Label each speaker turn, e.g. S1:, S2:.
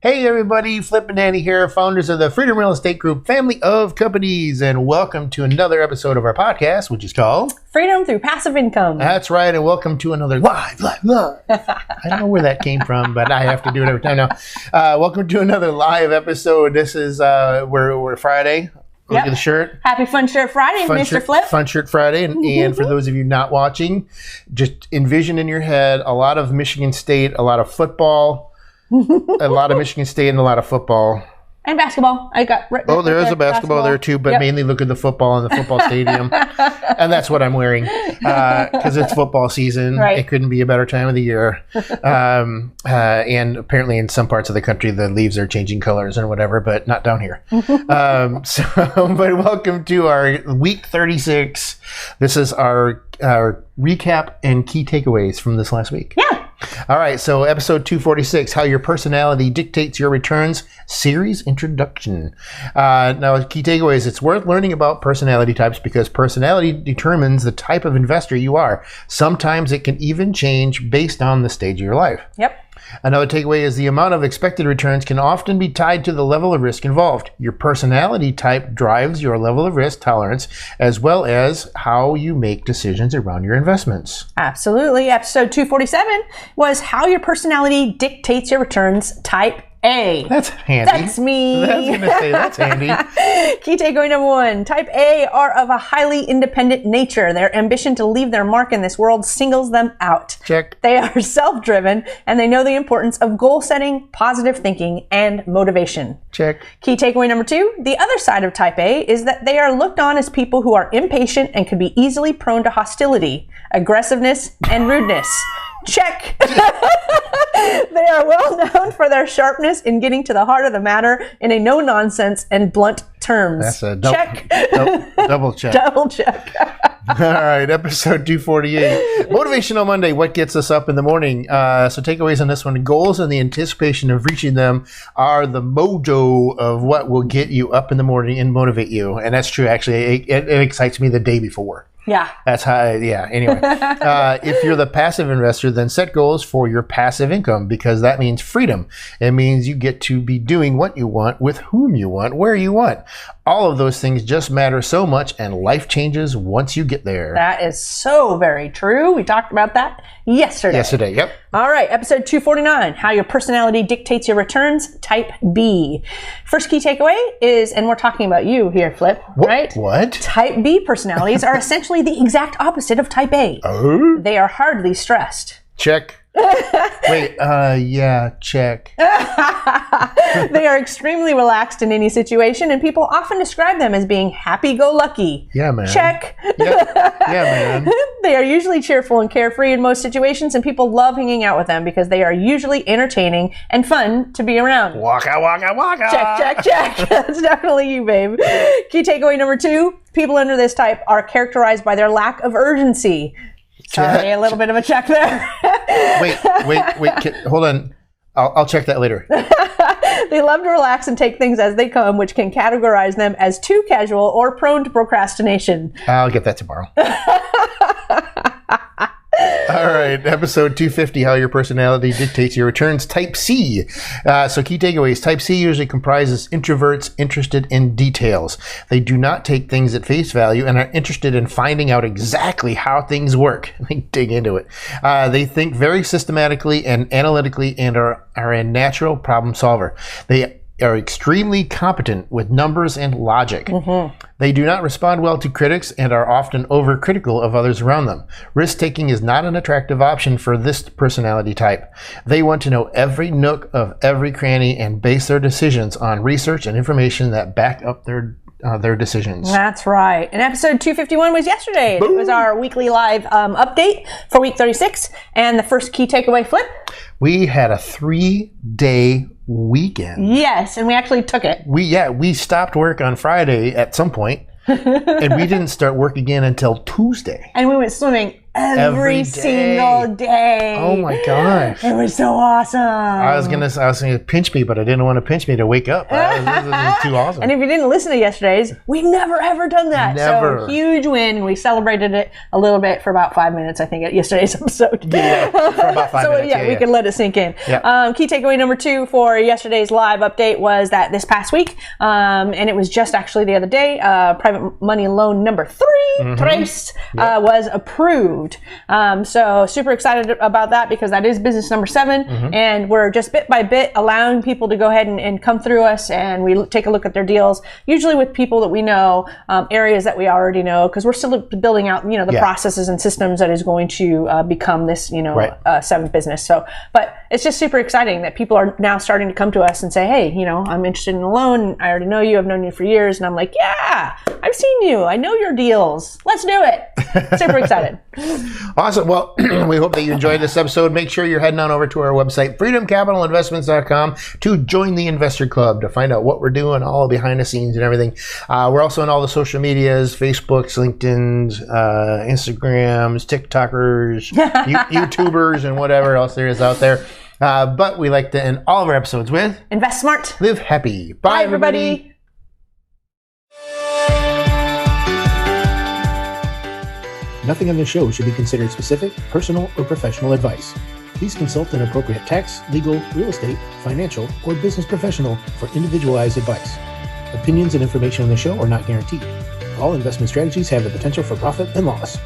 S1: Hey everybody, Flip and Danny here, founders of the Freedom Real Estate Group family of companies, and welcome to another episode of our podcast, which is called
S2: Freedom Through Passive Income.
S1: That's right, and welcome to another live. I don't know where that came from, but I have to do it every time now. Welcome to another live episode. This is, we're Friday. Look at the shirt.
S2: Happy Fun Shirt Friday, Mr. Flip.
S1: Fun Shirt Friday. And for those of you not watching, just envision in your head a lot of Michigan State, a lot of football, a lot of Michigan State and a lot of football.
S2: And basketball. I got
S1: there is a basketball there too, but mainly look at the football in the football stadium. And that's what I'm wearing because it's football season.
S2: Right.
S1: It couldn't be a better time of the year. And apparently in some parts of the country, the leaves are changing colors and whatever, but not down here. But welcome to our week 36. This is our recap and key takeaways from this last week.
S2: Yeah.
S1: All right, so episode 246, How Your Personality Dictates Your Returns, series introduction. Now, key takeaways, it's worth learning about personality types because personality determines the type of investor you are. Sometimes it can even change based on the stage of your life.
S2: Yep.
S1: Another takeaway is the amount of expected returns can often be tied to the level of risk involved. Your personality type drives your level of risk tolerance as well as how you make decisions around your investments.
S2: Absolutely. Episode 247 was How Your Personality Dictates Your Returns, Type A.
S1: That's handy.
S2: That's me.
S1: I was going to say, that's handy.
S2: Key takeaway number 1. Type A are of a highly independent nature. Their ambition to leave their mark in this world singles them out.
S1: Check.
S2: They are self-driven, and they know the importance of goal setting, positive thinking, and motivation.
S1: Check.
S2: Key takeaway number 2. The other side of Type A is that they are looked on as people who are impatient and can be easily prone to hostility, aggressiveness, and rudeness. Check. They are well known for their sharpness in getting to the heart of the matter in a no-nonsense and blunt terms.
S1: That's a
S2: check.
S1: Double check.
S2: Double check.
S1: All right, episode 248. Motivational Monday, what gets us up in the morning? So takeaways on this one. Goals and the anticipation of reaching them are the mojo of what will get you up in the morning and motivate you. And that's true, actually. It excites me the day before.
S2: Yeah.
S1: That's how, anyway. If you're the passive investor, then set goals for your passive income because that means freedom. It means you get to be doing what you want, with whom you want, where you want. All of those things just matter so much, and life changes once you get there.
S2: That is so very true. We talked about that yesterday.
S1: Yep.
S2: All right, episode 249, How Your Personality Dictates Your Returns, Type B. First key takeaway is, and we're talking about you here, Flip, right?
S1: What?
S2: Type B personalities are essentially the exact opposite of Type A.
S1: Oh?
S2: They are hardly stressed.
S1: Check. Wait, check.
S2: They are extremely relaxed in any situation, and people often describe them as being happy-go-lucky.
S1: Yeah, man.
S2: Check.
S1: Yeah, man.
S2: They are usually cheerful and carefree in most situations, and people love hanging out with them because they are usually entertaining and fun to be around.
S1: Waka, waka, waka.
S2: Check. That's definitely you, babe. Key takeaway number 2, people under this type are characterized by their lack of urgency. Sorry, a little bit of a check there.
S1: Wait. Hold on. I'll check that later.
S2: They love to relax and take things as they come, which can categorize them as too casual or prone to procrastination.
S1: I'll get that tomorrow. All right, episode 250, How Your Personality Dictates Your Returns, Type C. So key takeaways. Type C usually comprises introverts interested in details. They do not take things at face value and are interested in finding out exactly how things work. They dig into it. They think very systematically and analytically and are a natural problem solver. They are extremely competent with numbers and logic. Mm-hmm. They do not respond well to critics and are often overcritical of others around them. Risk-taking is not an attractive option for this personality type. They want to know every nook of every cranny and base their decisions on research and information that back up their decisions.
S2: That's right. And episode 251 was yesterday. Boom. It was our weekly live update for week 36. And the first key takeaway, Flip?
S1: We had a 3-day weekend.
S2: Yes, and we actually took it.
S1: We stopped work on Friday at some point, and we didn't start work again until Tuesday.
S2: And we went swimming every
S1: day.
S2: single day.
S1: Oh my gosh.
S2: It was so awesome.
S1: I was gonna pinch me, but I didn't want to pinch me to wake up. This is too awesome.
S2: And if you didn't listen to yesterday's, we've never ever done that.
S1: Never.
S2: So huge win, and we celebrated it a little bit for about 5 minutes, I think, at yesterday's episode.
S1: Yeah, for about 5 minutes.
S2: We can let it sink in.
S1: Yeah.
S2: Key takeaway number 2 for yesterday's live update was that this past week, and it was just actually the other day, private money loan number 3, Tres, was approved. So super excited about that because that is business number 7, and we're just bit by bit allowing people to go ahead and come through us, and we take a look at their deals, usually with people that we know, areas that we already know, because we're still building out, the processes and systems that is going to become this, 7th business. So, but it's just super exciting that people are now starting to come to us and say, hey, I'm interested in a loan. I already know you. I've known you for years. And I'm like, yeah, I've seen you. I know your deals. Let's do it. Super excited.
S1: Awesome. Well, we hope that you enjoyed this episode. Make sure you're heading on over to our website, freedomcapitalinvestments.com, to join the Investor Club, to find out what we're doing, all behind the scenes and everything. We're also on all the social medias, Facebooks, LinkedIn's, Instagrams, TikTokers, YouTubers, and whatever else there is out there. But we like to end all of our episodes with
S2: Invest smart.
S1: Live happy.
S2: Bye, everybody.
S1: Nothing on this show should be considered specific, personal, or professional advice. Please consult an appropriate tax, legal, real estate, financial, or business professional for individualized advice. Opinions and information on the show are not guaranteed. All investment strategies have the potential for profit and loss.